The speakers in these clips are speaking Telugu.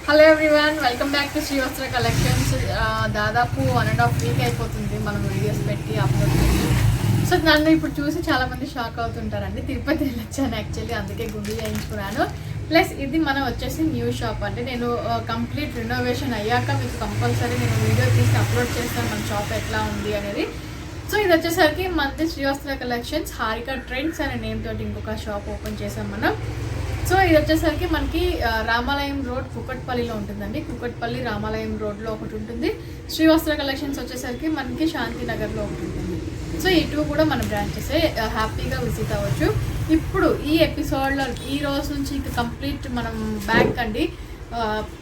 Hello everyone, welcome back to Srivastra collections. దాదాపు 1.5 వీక్ అయిపోతుంది మనం వీడియోస్ పెట్టి అప్లోడ్ చేసి. సో నన్ను ఇప్పుడు చూసి చాలామంది షాక్ అవుతుంటారండి. తిరుపతి వెళ్ళొచ్చాను యాక్చువల్లీ, అందుకే గుండు చేయించుకున్నాను. ప్లస్ ఇది మనం వచ్చేసి న్యూ షాప్ అంటే నేను కంప్లీట్ రినోవేషన్ అయ్యాక మీకు కంపల్సరీ నేను వీడియో తీసి అప్లోడ్ చేస్తాను మన షాప్ ఎట్లా ఉంది అనేది. సో ఇది వచ్చేసరికి మనది శ్రీవస్త్ర కలెక్షన్స్ హారిక ట్రెండ్స్ అనే నేమ్ తోటి ఇంకొక షాప్ ఓపెన్ చేసాం మనం. సో ఇది వచ్చేసరికి మనకి రామాలయం రోడ్ కుకట్పల్లిలో ఉంటుందండి. కుకట్పల్లి రామాలయం రోడ్లో ఒకటి ఉంటుంది. శ్రీవస్త్ర కలెక్షన్స్ వచ్చేసరికి మనకి శాంతినగర్లో ఒకటి ఉంటుంది. సో ఈ టూ కూడా మన బ్రాంచెసే, హ్యాపీగా విజిట్ అవ్వచ్చు. ఇప్పుడు ఈ ఎపిసోడ్లో ఈ రోజు నుంచి ఇంకా కంప్లీట్ మనం బ్యాక్ అండి,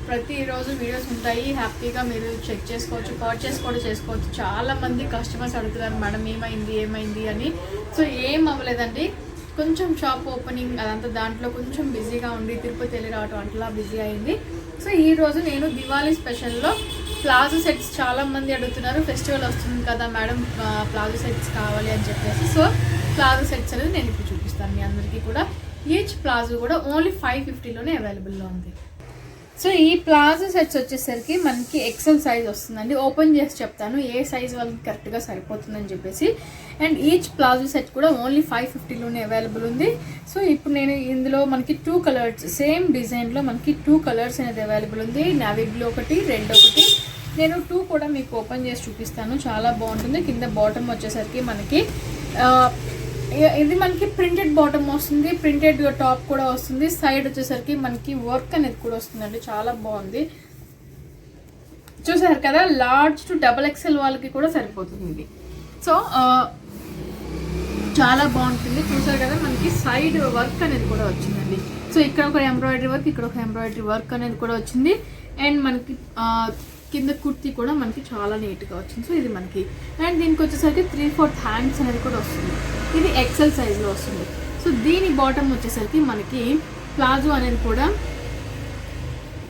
ప్రతిరోజు వీడియోస్ ఉంటాయి. హ్యాపీగా మీరు చెక్ చేసుకోవచ్చు, పర్చేస్ కూడా చేసుకోవచ్చు. చాలామంది కస్టమర్స్ అడుగుతున్నారు మేడం ఏమైంది అని. సో ఏం అవ్వలేదండి, కొంచెం షాప్ ఓపెనింగ్ అదంతా దాంట్లో కొంచెం బిజీగా ఉండి తిరుపతి వెళ్ళి రావటం అట్లా బిజీ అయింది. సో ఈరోజు నేను దివాళీ స్పెషల్లో ప్లాజో సెట్స్ చాలామంది అడుగుతున్నారు, ఫెస్టివల్ వస్తుంది కదా మేడం ప్లాజో సెట్స్ కావాలి అని చెప్పేసి. సో ప్లాజో సెట్స్ అనేది నేను ఇప్పుడు చూపిస్తాను మీ అందరికీ కూడా. ఈచ్ ప్లాజో కూడా ఓన్లీ 550లోనే అవైలబుల్లో ఉంది. సో ఈ ప్లాజో సెట్స్ వచ్చేసరికి మనకి ఎక్సెల్ సైజ్ వస్తుందండి. ఓపెన్ చేసి చెప్తాను ఏ సైజ్ వాళ్ళకి కరెక్ట్గా సరిపోతుందని చెప్పేసి. అండ్ ఈచ్ ప్లాజో సెట్ కూడా ఓన్లీ 550లోనే అవైలబుల్ ఉంది. సో ఇప్పుడు నేను ఇందులో మనకి 2 కలర్స్ సేమ్ డిజైన్లో మనకి 2 కలర్స్ అనేది అవైలబుల్ ఉంది. నావీ బ్లూ ఒకటి, రెడ్ ఒకటి. నేను 2 కూడా మీకు ఓపెన్ చేసి చూపిస్తాను, చాలా బాగుంటుంది. కింద బాటమ్ వచ్చేసరికి మనకి ఇది మనకి ప్రింటెడ్ బాటమ్ వస్తుంది, ప్రింటెడ్ టాప్ కూడా వస్తుంది. సైడ్ వచ్చేసరికి మనకి వర్క్ అనేది కూడా వస్తుందండి, చాలా బాగుంది. చూసారు కదా, లార్జ్ టు XXL వాళ్ళకి కూడా సరిపోతుంది. సో చాలా బాగుంటుంది. చూసారు కదా, మనకి సైడ్ వర్క్ అనేది కూడా వచ్చిందండి. సో ఇక్కడ ఒక ఎంబ్రాయిడరీ వర్క్, ఇక్కడ ఒక ఎంబ్రాయిడరీ వర్క్ అనేది కూడా వచ్చింది. అండ్ మనకి కింద కుర్తీ కూడా మనకి చాలా నీట్గా వచ్చింది. సో ఇది మనకి, అండ్ దీనికి వచ్చేసరికి 3/4 హ్యాండ్స్ అనేది కూడా వస్తుంది. ఇది ఎక్సెల్ సైజ్లో వస్తుంది. సో దీని బాటమ్ వచ్చేసరికి మనకి ప్లాజో అనేది కూడా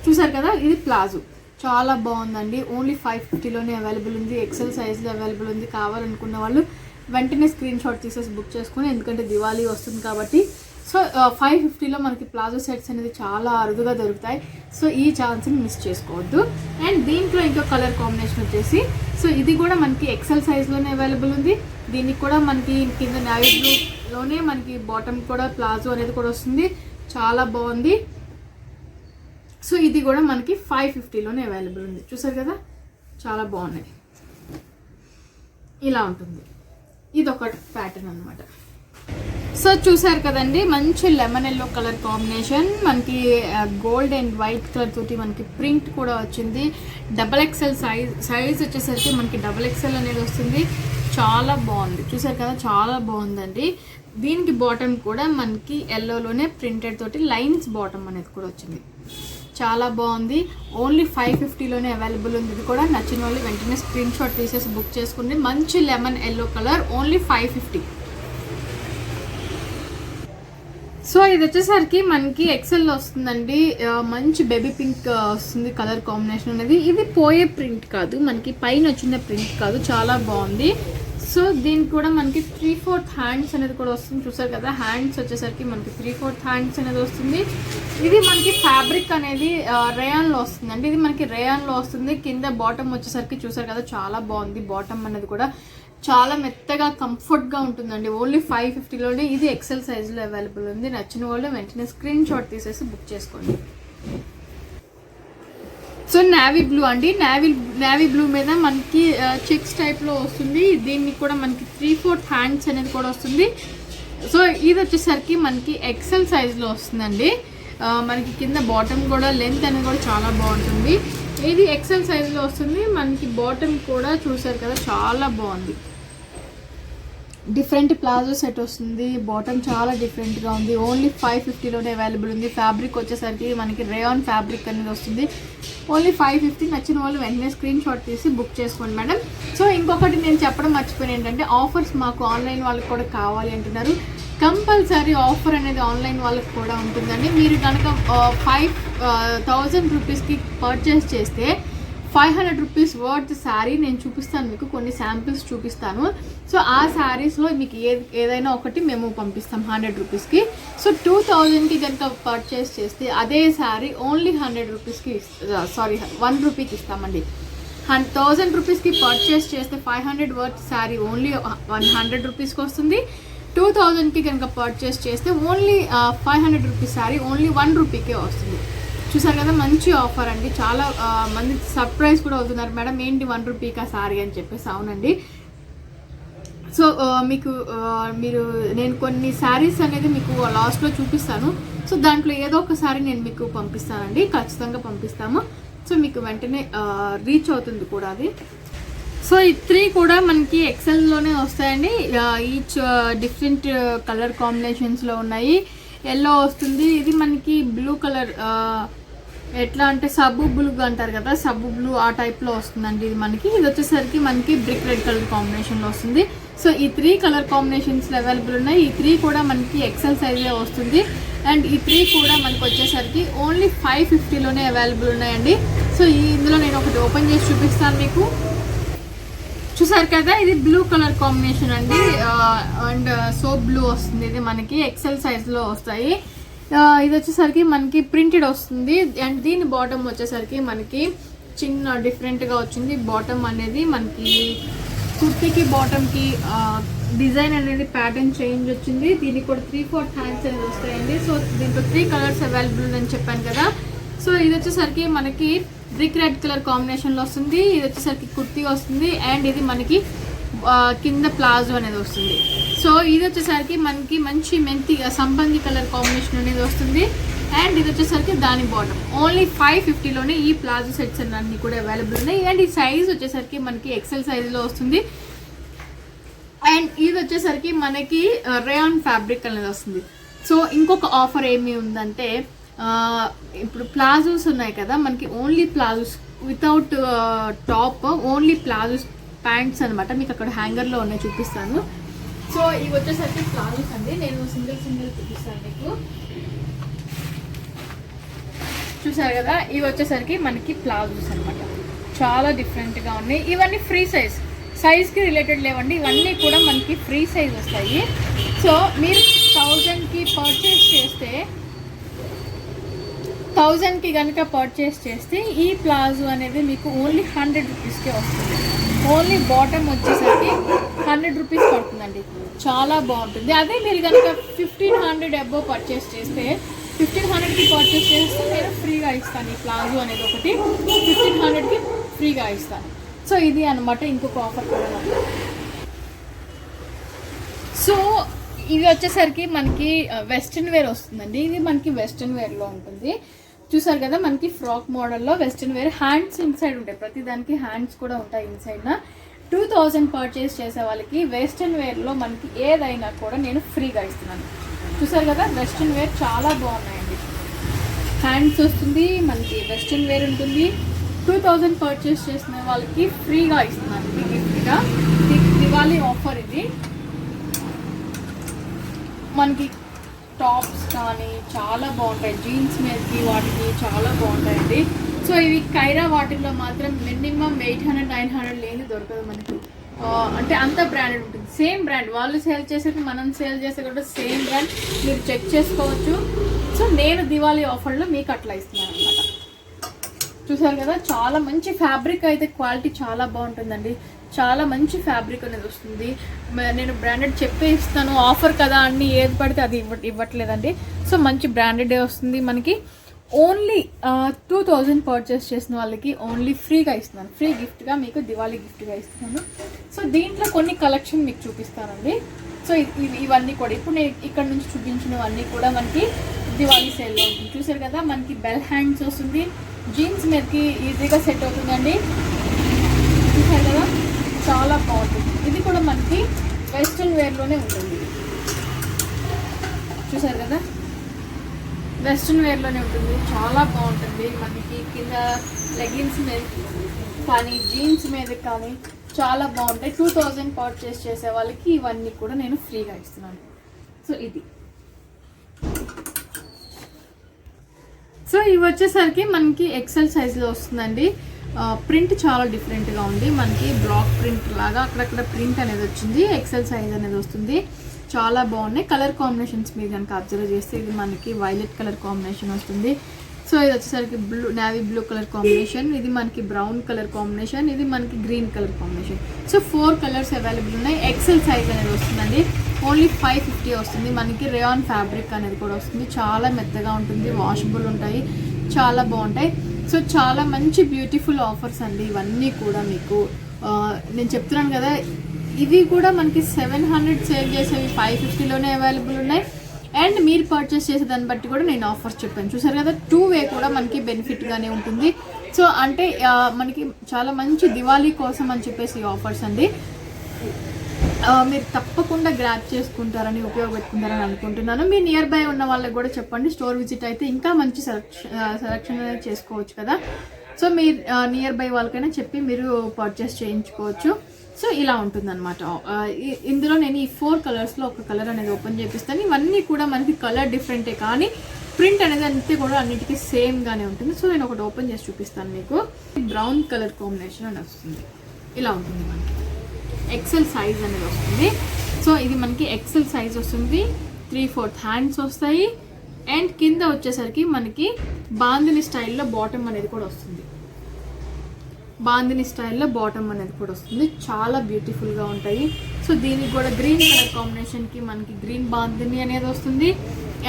చూసారు కదా, ఇది ప్లాజో చాలా బాగుందండి. ఓన్లీ 550లోనే అవైలబుల్ ఉంది, ఎక్సెల్ సైజ్లో అవైలబుల్ ఉంది. కావాలనుకున్న వాళ్ళు వెంటనే స్క్రీన్ షాట్ తీసేసి బుక్ చేసుకుని, ఎందుకంటే దివాళీ వస్తుంది కాబట్టి. సో 550లో మనకి ప్లాజో సెట్స్ అనేది చాలా అరుదుగా దొరుకుతాయి. సో ఈ ఛాన్స్ని మిస్ చేసుకోవద్దు. అండ్ దీంట్లో ఇంకో కలర్ కాంబినేషన్ వచ్చేసి, సో ఇది కూడా మనకి ఎక్సెల్ సైజ్లోనే అవైలబుల్ ఉంది. దీనికి కూడా మనకి కింద నావీ బ్లూలోనే మనకి బాటమ్ కూడా ప్లాజో అనేది కూడా వస్తుంది, చాలా బాగుంది. సో ఇది కూడా మనకి 550లోనే అవైలబుల్ ఉంది. చూసారు కదా, చాలా బాగున్నాయి. ఇలా ఉంటుంది, ఇది ఒక ప్యాటర్న్ అనమాట. సో చూసారు కదండి, మంచి లెమన్ ఎల్లో కలర్ కాంబినేషన్, మనకి గోల్డ్ అండ్ వైట్ కలర్ తోటి మనకి ప్రింట్ కూడా వచ్చింది. XXL సైజ్ వచ్చేసరికి మనకి XXL అనేది వస్తుంది. చాలా బాగుంది, చూసారు కదా, చాలా బాగుందండి. దీనికి బాటమ్ కూడా మనకి ఎల్లోలోనే ప్రింటెడ్ తోటి లైన్స్ బాటమ్ అనేది కూడా వచ్చింది, చాలా బాగుంది. ఓన్లీ 550లోనే అవైలబుల్ ఉంది. ఇది కూడా నచ్చిన వాళ్ళు వెంటనే స్క్రీన్ షాట్ తీసేసి బుక్ చేసుకోండి. మంచి lemon yellow colour, only 550. So ఇది వచ్చేసరికి మనకి ఎక్సెల్ వస్తుందండి. మంచి బేబీ పింక్ వస్తుంది కలర్ కాంబినేషన్ అనేది. ఇది పోయే ప్రింట్ కాదు, మనకి పైన వచ్చిన ప్రింట్ కాదు, చాలా బాగుంది. సో దీనికి కూడా మనకి 3/4 హ్యాండ్స్ అనేది కూడా వస్తుంది. చూసారు కదా, హ్యాండ్స్ వచ్చేసరికి మనకి 3/4 హ్యాండ్స్ అనేది వస్తుంది. ఇది మనకి ఫ్యాబ్రిక్ అనేది రేయాన్లో వస్తుందండి. ఇది మనకి రేయాన్లో వస్తుంది. కింద బాటమ్ వచ్చేసరికి చూసారు కదా, చాలా బాగుంది. బాటమ్ అనేది కూడా చాలా మెత్తగా కంఫర్ట్గా ఉంటుందండి. ఓన్లీ 550లోనే ఇది ఎక్సెల్ సైజులో అవైలబుల్ ఉంది. నచ్చిన వాళ్ళు వెంటనే స్క్రీన్ షాట్ తీసేసి బుక్ చేసుకోండి. సో నావీ బ్లూ అండి, నావీ బ్లూ మీద మనకి చెక్స్ టైప్లో వస్తుంది. దీనికి కూడా మనకి 3/4 హ్యాండ్స్ అనేది కూడా వస్తుంది. సో ఇది వచ్చేసరికి మనకి ఎక్సెల్ సైజులో వస్తుందండి. మనకి కింద బాటమ్ కూడా లెంత్ అనేది కూడా చాలా బాగుంటుంది. ఇది ఎక్సెల్ సైజులో వస్తుంది. మనకి బాటమ్ కూడా చూసారు కదా, చాలా బాగుంది. డిఫరెంట్ ప్లాజో సెట్ వస్తుంది. బాటమ్ చాలా డిఫరెంట్గా ఉంది. ఓన్లీ 550లోనే అవైలబుల్ ఉంది. ఫ్యాబ్రిక్ వచ్చేసరికి మనకి రేయాన్ ఫ్యాబ్రిక్ అనేది వస్తుంది. ఓన్లీ 550. నచ్చిన వాళ్ళు వెంటనే స్క్రీన్ షాట్ తీసి బుక్ చేసుకోండి మేడం. సో ఇంకొకటి నేను చెప్పడం మర్చిపోయిన ఏంటంటే, ఆఫర్స్ మాకు ఆన్లైన్ వాళ్ళకి కూడా కావాలి అంటున్నారు. కంపల్సరీ ఆఫర్ అనేది ఆన్లైన్ వాళ్ళకి కూడా ఉంటుందండి. మీరు కనుక 5000 రూపీస్కి పర్చేస్ చేస్తే 500 రూపీస్ వర్త్ శారీ నేను చూపిస్తాను మీకు, కొన్ని శాంపిల్స్ చూపిస్తాను. సో ఆ శారీస్లో మీకు ఏదైనా ఒకటి మేము పంపిస్తాం 100 రూపీస్కి. సో 2000కి కనుక పర్చేస్ చేస్తే అదే శారీ ఓన్లీ 100 రూపీస్కి 1 రూపీకి ఇస్తామండి. 1000 రూపీస్కి పర్చేస్ చేస్తే 500 వర్త్ శారీ ఓన్లీ 100 రూపీస్కి వస్తుంది. 2000కి కనుక పర్చేస్ చేస్తే ఓన్లీ 500 రూపీస్ శారీ ఓన్లీ 1 రూపీకే వస్తుంది. చూసారు కదా, మంచి ఆఫర్ అండి. చాలా మంది సర్ప్రైజ్ కూడా అవుతున్నారు, మేడం ఏంటి 1 రూపీకా సారీ అని చెప్పేసి. అవునండి. సో మీకు నేను కొన్ని శారీస్ అనేది మీకు లాస్ట్లో చూపిస్తాను. సో దాంట్లో ఏదో ఒక శారీ నేను మీకు పంపిస్తానండి, ఖచ్చితంగా పంపిస్తాము. సో మీకు వెంటనే రీచ్ అవుతుంది కూడా అది. సో ఈ 3 కూడా మనకి ఎక్సెల్లోనే వస్తాయండి. ఈచ్ డిఫరెంట్ కలర్ కాంబినేషన్స్లో ఉన్నాయి. ఎల్లో వస్తుంది, ఇది మనకి బ్లూ కలర్, ఎట్లా అంటే సబ్బు బ్లూ అంటారు కదా, సబ్బు బ్లూ ఆ టైప్లో వస్తుందండి ఇది మనకి. ఇది వచ్చేసరికి మనకి బ్రిక్ రెడ్ కలర్ కాంబినేషన్లో వస్తుంది. సో ఈ 3 కలర్ కాంబినేషన్స్లో అవైలబుల్ ఉన్నాయి. ఈ 3 కూడా మనకి ఎక్సెల్ సైజే వస్తుంది. అండ్ ఈ 3 కూడా మనకి వచ్చేసరికి ఓన్లీ 550లోనే అవైలబుల్ ఉన్నాయండి. సో ఇందులో నేను ఒకటి ఓపెన్ చేసి చూపిస్తాను మీకు. చూసారు కదా, ఇది బ్లూ కలర్ కాంబినేషన్ అండి. అండ్ సోప్ బ్లూ వస్తుంది, ఇది మనకి ఎక్సెల్ సైజ్లో వస్తాయి. ఇది వచ్చేసరికి మనకి ప్రింటెడ్ వస్తుంది. అండ్ దీని బాటమ్ వచ్చేసరికి మనకి చిన్న డిఫరెంట్గా వచ్చింది. బాటమ్ అనేది మనకి కుర్తీకి బాటమ్కి డిజైన్ అనేది ప్యాటర్న్ చేంజ్ వచ్చింది. దీనికి కూడా 3/4 హ్యాండ్స్ అనేది వస్తాయండి. సో దీంట్లో 3 కలర్స్ అవైలబుల్ అని చెప్పాను కదా. సో ఇది వచ్చేసరికి మనకి బ్రిక్ రెడ్ కలర్ కాంబినేషన్లో వస్తుంది. ఇది వచ్చేసరికి కుర్తీ వస్తుంది. అండ్ ఇది మనకి కింద ప్లాజో అనేది వస్తుంది. సో ఇది వచ్చేసరికి మనకి మంచి మెంతి సంబంధి కలర్ కాంబినేషన్ అనేది వస్తుంది. అండ్ ఇది వచ్చేసరికి దాని బాటమ్ ఓన్లీ 550లోనే ఈ ప్లాజో సెట్స్ అన్నీ కూడా అవైలబుల్ ఉన్నాయి. అండ్ ఈ సైజ్ వచ్చేసరికి మనకి ఎక్సెల్ సైజులో వస్తుంది. అండ్ ఇది వచ్చేసరికి మనకి రేయాన్ ఫ్యాబ్రిక్ అనేది వస్తుంది. సో ఇంకొక ఆఫర్ ఏమి ఉందంటే, ఇప్పుడు ప్లాజోస్ ఉన్నాయి కదా మనకి, only palazzos without top, only palazzos pants అనమాట. మీకు అక్కడ హ్యాంగర్లో ఉన్నాయి, చూపిస్తాను. సో ఇవి వచ్చేసరికి ప్లాజోస్ అండి. నేను సింగిల్ చూపిస్తాను మీకు. చూసారు కదా, ఇవి వచ్చేసరికి మనకి ప్లాజోస్ అనమాట. చాలా డిఫరెంట్గా ఉన్నాయి. ఇవన్నీ ఫ్రీ సైజ్కి రిలేటెడ్ లేవండి, ఇవన్నీ కూడా మనకి ఫ్రీ సైజ్ వస్తాయి. సో మీరు 1000కి పర్చేస్ చేస్తే, 1000కి కనుక పర్చేస్ చేస్తే ఈ ప్లాజో అనేది మీకు ఓన్లీ 100 రూపీస్కే వస్తుంది. ఓన్లీ బాటమ్ వచ్చేసరికి 100 రూపీస్ పడుతుందండి. చాలా బాగుంటుంది. అదే మీరు కనుక 1500 అబోవ్ పర్చేస్ చేస్తే, 1500కి పర్చేస్ చేస్తే నేను ఫ్రీగా ఇస్తాను. ఈ ప్లాజో అనేది ఒకటి 1500కి ఫ్రీగా ఇస్తాను. సో ఇది అనమాట ఇంకొక ఆఫర్ కూడా. సో ఇవి వచ్చేసరికి మనకి వెస్ట్రన్ వేర్ వస్తుందండి. ఇది మనకి వెస్ట్రన్ వేర్లో ఉంటుంది. చూసారు కదా, మనకి ఫ్రాక్ మోడల్లో వెస్ట్రన్ వేర్. హ్యాండ్స్ ఇన్సైడ్ ఉంటాయి, ప్రతి దానికి హ్యాండ్స్ కూడా ఉంటాయి ఇన్సైడ్న. 2000 పర్చేస్ చేసే వాళ్ళకి వెస్ట్రన్ వేర్లో మనకి ఏదైనా కూడా నేను ఫ్రీగా ఇస్తున్నాను. చూసారు కదా, వెస్ట్రన్ వేర్ చాలా బాగున్నాయండి. హ్యాండ్స్ వస్తుంది, మనకి వెస్ట్రన్ వేర్ ఉంటుంది. 2000 పర్చేస్ చేసిన వాళ్ళకి ఫ్రీగా ఇస్తున్నాను గిఫ్ట్గా. దివాళీ ఆఫర్ ఇది. మనకి టాప్స్ కానీ చాలా బాగుంటాయి, జీన్స్ మీదకి వాటికి చాలా బాగుంటాయండి. సో ఇవి కైరా వాటిల్లో మాత్రం మినిమం 800-900 లేని దొరకదు మనకి. అంటే అంత బ్రాండెడ్ ఉంటుంది. సేమ్ బ్రాండ్, వాళ్ళు సేల్ చేసేది మనం సేల్ చేసే కూడా సేమ్ బ్రాండ్, మీరు చెక్ చేసుకోవచ్చు. సో నేను దివాళీ ఆఫర్లో మీకు అట్లా ఇస్తున్నాను అనమాట. చూసారు కదా, చాలా మంచి ఫ్యాబ్రిక్ అయితే, క్వాలిటీ చాలా బాగుంటుందండి. చాలా మంచి ఫ్యాబ్రిక్ అనేది వస్తుంది. నేను బ్రాండెడ్ చెప్పే ఇస్తాను, ఆఫర్ కదా అన్ని ఏది పడితే అది ఇవ్వట్లేదండి. సో మంచి బ్రాండెడే వస్తుంది మనకి. ఓన్లీ 2000 పర్చేస్ చేసిన వాళ్ళకి ఓన్లీ ఫ్రీగా ఇస్తున్నాను. ఫ్రీ గిఫ్ట్గా మీకు దివాళీ గిఫ్ట్గా ఇస్తున్నాను. సో దీంట్లో కొన్ని కలెక్షన్ మీకు చూపిస్తానండి. సో ఇవన్నీ కూడా ఇప్పుడు నేను ఇక్కడ నుంచి చూపించినవన్నీ కూడా మనకి దివాళీ సేల్లో ఉంటుంది. చూసారు కదా, మనకి బెల్ హ్యాండ్స్ వస్తుంది, జీన్స్ మీదకి ఈజీగా సెట్ అవుతుందండి. చూసారు కదా, చాలా బాగుంటుంది. ఇది కూడా మనకి వెస్ట్రన్ వేర్లోనే ఉంటుంది. చూసారు కదా, వెస్ట్రన్ వేర్లోనే ఉంటుంది, చాలా బాగుంటుంది. మనకి కింద లెగిన్స్ మీద కానీ జీన్స్ మీద కానీ చాలా బాగుంటాయి. 2000 పర్చేస్ చేసే వాళ్ళకి ఇవన్నీ కూడా నేను ఫ్రీగా ఇస్తున్నాను. సో ఇది. సో ఇవి వచ్చేసరికి మనకి ఎక్సెల్ సైజులో వస్తుందండి. ప్రింట్ చాలా డిఫరెంట్గా ఉంది. మనకి బ్లాక్ ప్రింట్ లాగా అక్కడక్కడ ప్రింట్ అనేది వచ్చింది. ఎక్సెల్ సైజ్ అనేది వస్తుంది. చాలా బాగున్నాయి. కలర్ కాంబినేషన్స్ మీరు కనుక అబ్జర్వ్ చేస్తే ఇది మనకి వైలెట్ కలర్ కాంబినేషన్ వస్తుంది. సో ఇది వచ్చేసరికి నేవీ బ్లూ కలర్ కాంబినేషన్, ఇది మనకి బ్రౌన్ కలర్ కాంబినేషన్, ఇది మనకి green colour combination. So 4 colours available ఉన్నాయి. ఎక్సెల్ సైజ్ అనేది వస్తుందండి. ఓన్లీ 550 వస్తుంది. మనకి రేయాన్ ఫ్యాబ్రిక్ అనేది కూడా వస్తుంది. చాలా మెత్తగా ఉంటుంది, వాషబుల్ ఉంటాయి, చాలా బాగుంటాయి. సో చాలా మంచి బ్యూటిఫుల్ ఆఫర్స్ అండి ఇవన్నీ కూడా. మీకు నేను చెప్తున్నాను కదా, ఇవి కూడా మనకి 700 సేల్ చేసేవి 550లోనే అవైలబుల్ ఉన్నాయి. అండ్ మీరు పర్చేస్ చేసే దాన్ని బట్టి కూడా నేను ఆఫర్స్ చెప్పాను. చూసారు కదా, 2 వే కూడా మనకి బెనిఫిట్గానే ఉంటుంది. సో అంటే మనకి చాలా మంచి దివాళీ కోసం అని చెప్పేసి ఆఫర్స్ అండి. మీరు తప్పకుండా గ్రాప్ చేసుకుంటారని, ఉపయోగపెట్టుకుంటారని అనుకుంటున్నాను. మీ నియర్ బై ఉన్న వాళ్ళకి కూడా చెప్పండి. స్టోర్ విజిట్ అయితే ఇంకా మంచి సెలెక్షన్ అనేది చేసుకోవచ్చు కదా. సో మీరు నియర్ బై వాళ్ళకైనా చెప్పి మీరు పర్చేస్ చేయించుకోవచ్చు. సో ఇలా ఉంటుందన్నమాట. ఇందులో నేను ఈ 4 కలర్స్లో ఒక కలర్ అనేది ఓపెన్ చేపిస్తాను. ఇవన్నీ కూడా మనకి కలర్ డిఫరెంటే కానీ ప్రింట్ అనేది అంతే కూడా అన్నిటికీ సేమ్గానే ఉంటుంది. సో నేను ఒకటి ఓపెన్ చేసి చూపిస్తాను మీకు. బ్రౌన్ కలర్ కాంబినేషన్ అని వస్తుంది. ఇలా ఉంటుంది మనకి. ఎక్సెల్ సైజ్ అనేది వస్తుంది. సో ఇది మనకి ఎక్సెల్ సైజ్ వస్తుంది. 3/4 హ్యాండ్స్ వస్తాయి. అండ్ కింద వచ్చేసరికి మనకి బాందిని స్టైల్లో బాటమ్ అనేది కూడా వస్తుంది. బాందిని స్టైల్లో బాటమ్ అనేది కూడా వస్తుంది. చాలా బ్యూటిఫుల్గా ఉంటాయి. సో దీనికి కూడా గ్రీన్ కలర్ కాంబినేషన్కి మనకి గ్రీన్ బాందిని అనేది వస్తుంది.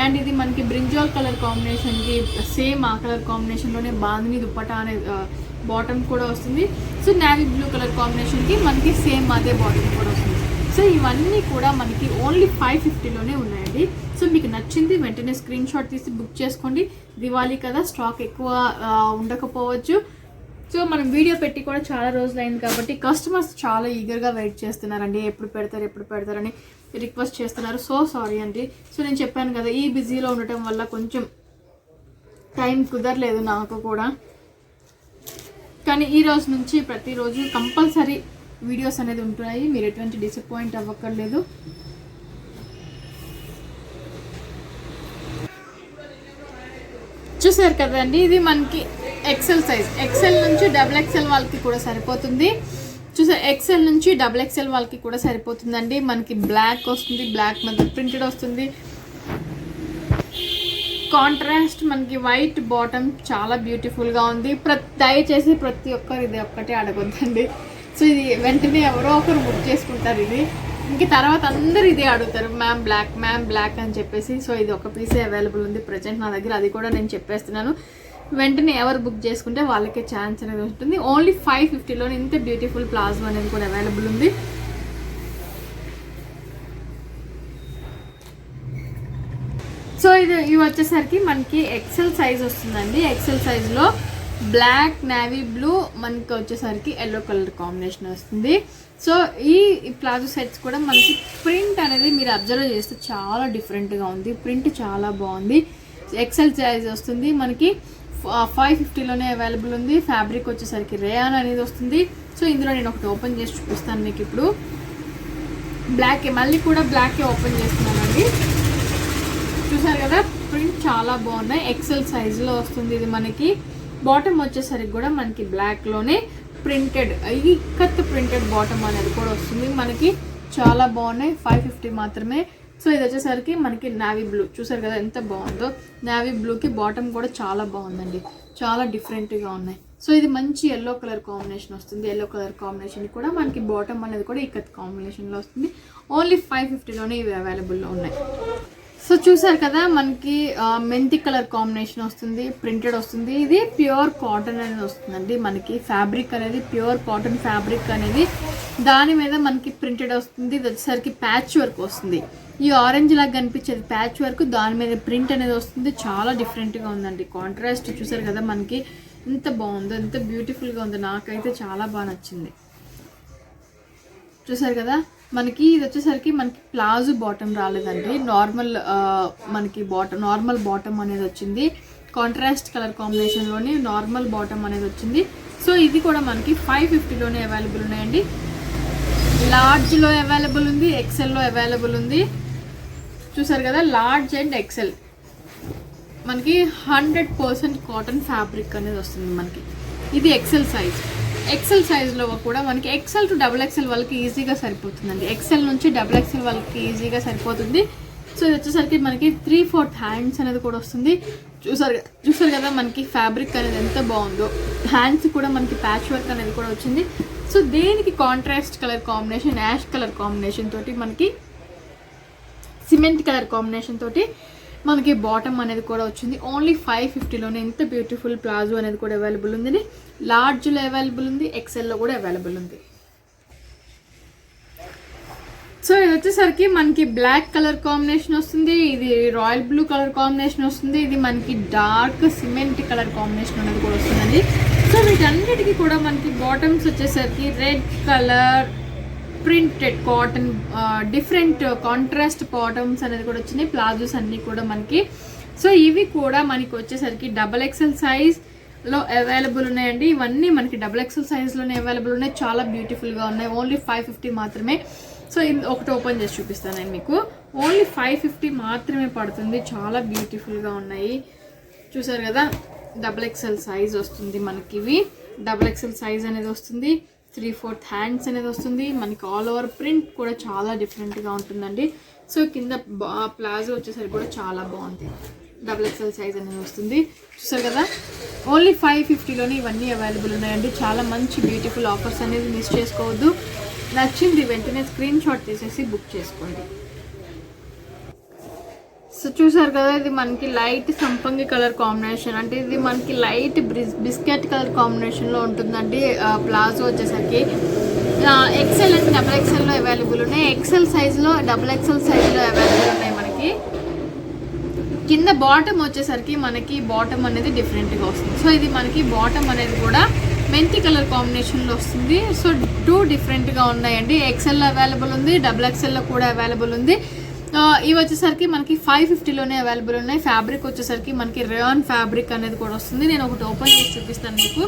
అండ్ ఇది మనకి బ్రింజాల్ కలర్ కాంబినేషన్కి సేమ్ ఆ కలర్ కాంబినేషన్లోనే బాందిని దుప్పటా అనేది బాటమ్ కూడా వస్తుంది. సో నేవీ బ్లూ కలర్ కాంబినేషన్కి మనకి సేమ్ అదే బాటమ్ కూడా వస్తుంది. సో ఇవన్నీ కూడా మనకి ఓన్లీ 550లోనే ఉన్నాయండి. సో మీకు నచ్చింది వెంటనే స్క్రీన్ షాట్ తీసి బుక్ చేసుకోండి. దివాళీ కదా, స్టాక్ ఎక్కువ ఉండకపోవచ్చు. సో మనం వీడియో పెట్టి కూడా చాలా రోజులు అయింది కాబట్టి కస్టమర్స్ చాలా ఈగర్గా వెయిట్ చేస్తున్నారండి. ఎప్పుడు పెడతారని రిక్వెస్ట్ చేస్తున్నారు. సో సారీ అండి. సో నేను చెప్పాను కదా, ఈ బిజీలో ఉండటం వల్ల కొంచెం టైం కుదరలేదు నాకు కూడా. కానీ ఈ రోజు నుంచి ప్రతిరోజు కంపల్సరీ వీడియోస్ అనేది ఉంటున్నాయి. మీరు ఎటువంటి డిసప్పాయింట్ అవ్వక్కర్లేదు. చూసారు కదండి, ఇది మనకి ఎక్సెల్ సైజ్. ఎక్సెల్ నుంచి XXL వాళ్ళకి కూడా సరిపోతుంది. చూసారు, ఎక్సెల్ నుంచి XXL వాళ్ళకి కూడా సరిపోతుందండి. మనకి బ్లాక్ వస్తుంది, బ్లాక్ మీద ప్రింటెడ్ వస్తుంది. కాంట్రాస్ట్ మనకి వైట్ బాటమ్ చాలా బ్యూటిఫుల్గా ఉంది. దయచేసి ప్రతి ఒక్కరు ఇది ఒక్కటే అడగొద్దండి. సో ఇది వెంటనే ఎవరో ఒకరు బుక్ చేసుకుంటారు. ఇది ఇంక తర్వాత అందరు ఇదే అడుగుతారు, మ్యామ్ బ్లాక్ అని చెప్పేసి. సో ఇది ఒక పీసే అవైలబుల్ ఉంది ప్రజెంట్ నా దగ్గర. అది కూడా నేను చెప్పేస్తున్నాను. వెంటనే ఎవరు బుక్ చేసుకుంటే వాళ్ళకే ఛాన్స్ అనేది ఉంటుంది. ఓన్లీ 550లోనే ఇంత బ్యూటిఫుల్ ప్లాజో అనేది కూడా అవైలబుల్ ఉంది. సో ఇవి వచ్చేసరికి మనకి ఎక్సెల్ సైజ్ వస్తుందండి. ఎక్సెల్ సైజ్లో బ్లాక్, నేవీ బ్లూ, మనకి వచ్చేసరికి ఎల్లో కలర్ కాంబినేషన్ వస్తుంది. సో ఈ ప్లాజో సెట్స్ కూడా మనకి ప్రింట్ అనేది మీరు అబ్జర్వ్ చేస్తే చాలా డిఫరెంట్గా ఉంది. ప్రింట్ చాలా బాగుంది. ఎక్సెల్ సైజ్ వస్తుంది. మనకి 550లోనే అవైలబుల్ ఉంది. ఫ్యాబ్రిక్ వచ్చేసరికి రేయాన్ అనేది వస్తుంది. సో ఇందులో నేను ఒకటి ఓపెన్ చేసి చూపిస్తాను మీకు. ఇప్పుడు బ్లాక్, మళ్ళీ కూడా బ్లాకే ఓపెన్ చేస్తున్నానండి. చూసారు కదా, ప్రింట్ చాలా బాగున్నాయి. ఎక్సెల్ సైజులో వస్తుంది. ఇది మనకి బాటమ్ వచ్చేసరికి కూడా మనకి బ్లాక్లోనే ప్రింటెడ్, ఇది కత్ ప్రింటెడ్ బాటమ్ అనేది కూడా వస్తుంది. మనకి చాలా బాగున్నాయి. 550 మాత్రమే. సో ఇది వచ్చేసరికి మనకి నేవీ బ్లూ. చూసారు కదా ఎంత బాగుందో. నేవీ బ్లూకి బాటమ్ కూడా చాలా బాగుందండి. చాలా డిఫరెంట్గా ఉన్నాయి. సో ఇది మంచి ఎల్లో కలర్ కాంబినేషన్ వస్తుంది. ఎల్లో కలర్ కాంబినేషన్ కూడా మనకి బాటమ్ అనేది కూడా ఇక్కత్ కాంబినేషన్లో వస్తుంది. ఓన్లీ 550లోనే ఇవి అవైలబుల్లో ఉన్నాయి. సో చూసారు కదా, మనకి మెంతి కలర్ కాంబినేషన్ వస్తుంది, ప్రింటెడ్ వస్తుంది. ఇది ప్యూర్ కాటన్ అనేది వస్తుందండి. మనకి ఫ్యాబ్రిక్ అనేది ప్యూర్ కాటన్ ఫ్యాబ్రిక్ అనేది, దాని మీద మనకి ప్రింటెడ్ వస్తుంది. ఇది వచ్చేసరికి ప్యాచ్ వర్క్ వస్తుంది. ఈ ఆరెంజ్ లాగా కనిపించేది ప్యాచ్ వర్క్, దాని మీద ప్రింట్ అనేది వస్తుంది. చాలా డిఫరెంట్గా ఉందండి. కాంట్రాస్ట్ చూసారు కదా, మనకి ఎంత బాగుందో, ఎంత బ్యూటిఫుల్గా ఉందో. నాకైతే చాలా బాగా నచ్చింది. చూసారు కదా, మనకి ఇది వచ్చేసరికి మనకి ప్లాజో బాటమ్ రాలేదండి. మనకి నార్మల్ బాటమ్ అనేది వచ్చింది. కాంట్రాస్ట్ కలర్ కాంబినేషన్లోనే నార్మల్ బాటమ్ అనేది వచ్చింది. సో ఇది కూడా మనకి 550లోనే అవైలబుల్ ఉన్నాయండి. లార్జ్లో అవైలబుల్ ఉంది, ఎక్సెల్లో అవైలబుల్ ఉంది. చూసారు కదా, లార్జ్ అండ్ ఎక్సెల్. మనకి 100% కాటన్ ఫ్యాబ్రిక్ అనేది వస్తుంది. మనకి ఇది ఎక్సెల్ సైజ్లో కూడా మనకి ఎక్సెల్ టు XXL వాళ్ళకి ఈజీగా సరిపోతుందండి. ఎక్సెల్ నుంచి XXL వాళ్ళకి ఈజీగా సరిపోతుంది. సో ఇది వచ్చేసరికి మనకి 3/4 హ్యాండ్స్ అనేది కూడా వస్తుంది. చూసారు కదా మనకి ఫ్యాబ్రిక్ అనేది ఎంత బాగుందో. హ్యాండ్స్ కూడా మనకి ప్యాచ్ వర్క్ అనేది కూడా వచ్చింది. సో దేనికి contrast colour combination, ash colour combination తోటి, మనకి సిమెంట్ కలర్ కాంబినేషన్ తోటి మనకి బాటమ్ అనేది కూడా వచ్చింది. ఓన్లీ 550లోనే ఎంత బ్యూటిఫుల్ ప్లాజో అనేది కూడా అవైలబుల్ ఉంది. లార్జ్లో అవైలబుల్ ఉంది, ఎక్సెల్లో కూడా అవైలబుల్ ఉంది. సో ఇది వచ్చేసరికి మనకి బ్లాక్ కలర్ కాంబినేషన్ వస్తుంది, ఇది రాయల్ బ్లూ కలర్ కాంబినేషన్ వస్తుంది, ఇది మనకి డార్క్ సిమెంట్ కలర్ కాంబినేషన్ అనేది కూడా వస్తుందండి. సో వీటన్నిటికీ కూడా మనకి బాటమ్స్ వచ్చేసరికి red colour printed cotton different contrast bottoms అనేది కూడా వచ్చినాయి. ప్లాజోస్ అన్నీ కూడా మనకి. సో ఇవి కూడా మనకి వచ్చేసరికి XXL సైజ్లో అవైలబుల్ ఉన్నాయండి. ఇవన్నీ మనకి XXL సైజ్లోనే అవైలబుల్ ఉన్నాయి. చాలా బ్యూటిఫుల్గా ఉన్నాయి. ఓన్లీ 550 మాత్రమే. సో ఇది ఒకటి ఓపెన్ చేసి చూపిస్తాను నేను మీకు. ఓన్లీ 550 మాత్రమే పడుతుంది. చాలా బ్యూటిఫుల్గా ఉన్నాయి. చూసారు కదా, XXL సైజ్ వస్తుంది మనకి. ఇవి XXL సైజ్ అనేది వస్తుంది. 3/4 హ్యాండ్స్ అనేది వస్తుంది. మనకి ఆల్ ఓవర్ ప్రింట్ కూడా చాలా డిఫరెంట్గా ఉంటుందండి. సో కింద ప్లాజో వచ్చేసరికి కూడా చాలా బాగుంది. XXL సైజ్ అనేది వస్తుంది. చూసారు కదా, ఓన్లీ 550లోనే ఇవన్నీ అవైలబుల్ ఉన్నాయండి. చాలా మంచి బ్యూటిఫుల్ ఆఫర్స్ అనేది మిస్ చేసుకోవద్దు. నచ్చింది వెంటనే స్క్రీన్ షాట్ తీసేసి బుక్ చేసుకోండి. సో చూసారు కదా, ఇది మనకి లైట్ సంపంగి కలర్ కాంబినేషన్, అంటే ఇది మనకి లైట్ బిస్కెట్ కలర్ కాంబినేషన్లో ఉంటుందండి. ప్లాజో వచ్చేసరికి XL అండ్ XXLలో అవైలబుల్ ఉన్నాయి. ఎక్సెల్ సైజ్లో XXL సైజ్లో అవైలబుల్ ఉన్నాయి మనకి. కింద బాటమ్ వచ్చేసరికి మనకి బాటమ్ అనేది డిఫరెంట్గా వస్తుంది. సో ఇది మనకి బాటమ్ అనేది కూడా మెంతి కలర్ కాంబినేషన్లో వస్తుంది. సో 2 డిఫరెంట్గా ఉన్నాయండి. ఎక్సెల్లో అవైలబుల్ ఉంది, XXLలో కూడా అవైలబుల్ ఉంది. ఇవి వచ్చేసరికి మనకి 550లోనే అవైలబుల్ ఉన్నాయి. ఫ్యాబ్రిక్ వచ్చేసరికి మనకి రేయాన్ ఫ్యాబ్రిక్ అనేది కూడా వస్తుంది. నేను ఒకటి ఓపెన్ చేసి చూపిస్తాను మీకు.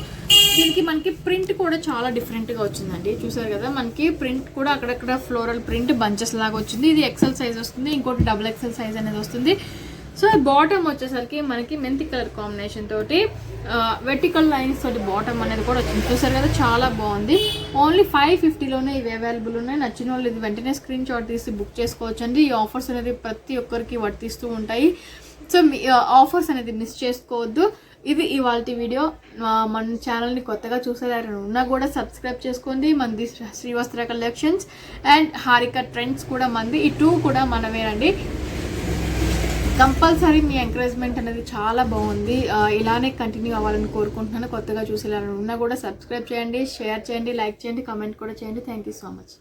దీనికి మనకి ప్రింట్ కూడా చాలా డిఫరెంట్గా వచ్చిందండి. చూసారు కదా, మనకి ప్రింట్ కూడా అక్కడక్కడ ఫ్లోరల్ ప్రింట్ బంచెస్ లాగా వచ్చింది. ఇది XL సైజ్ వస్తుంది, ఇంకోటి XXL సైజ్ అనేది వస్తుంది. సో బాటమ్ వచ్చేసరికి మనకి మెంతి కలర్ కాంబినేషన్ తోటి వెర్టికల్ లైన్స్ తోటి బాటమ్ అనేది కూడా వచ్చింది. చూసారు కదా, చాలా బాగుంది. ఓన్లీ 550లోనే ఇవి అవైలబుల్ ఉన్నాయి. నచ్చిన వాళ్ళు ఇది వెంటనే స్క్రీన్ షాట్ తీసి బుక్ చేసుకోవచ్చు అండి. ఈ ఆఫర్స్ అనేది ప్రతి ఒక్కరికి వర్తిస్తూ ఉంటాయి. సో మీ ఆఫర్స్ అనేది మిస్ చేసుకోవద్దు. ఇది ఇవాళ వీడియో. మన ఛానల్ని కొత్తగా చూసేదాన్ని ఉన్నా కూడా సబ్స్క్రైబ్ చేసుకోండి. మనది శ్రీవస్త్ర కలెక్షన్స్ అండ్ హారిక ట్రెండ్స్ కూడా మంది. ఈ 2 కూడా మనవేనండి. కంపల్సరీ మీ ఎంకరేజ్మెంట్ అనేది చాలా బాగుంది. ఇలానే కంటిన్యూ అవ్వాలని కోరుకుంటున్నాను. కొత్తగా చూసేలా ఉన్నా కూడా సబ్స్క్రైబ్ చేయండి, షేర్ చేయండి, లైక్ చేయండి, కామెంట్ కూడా చేయండి. Thank you so much.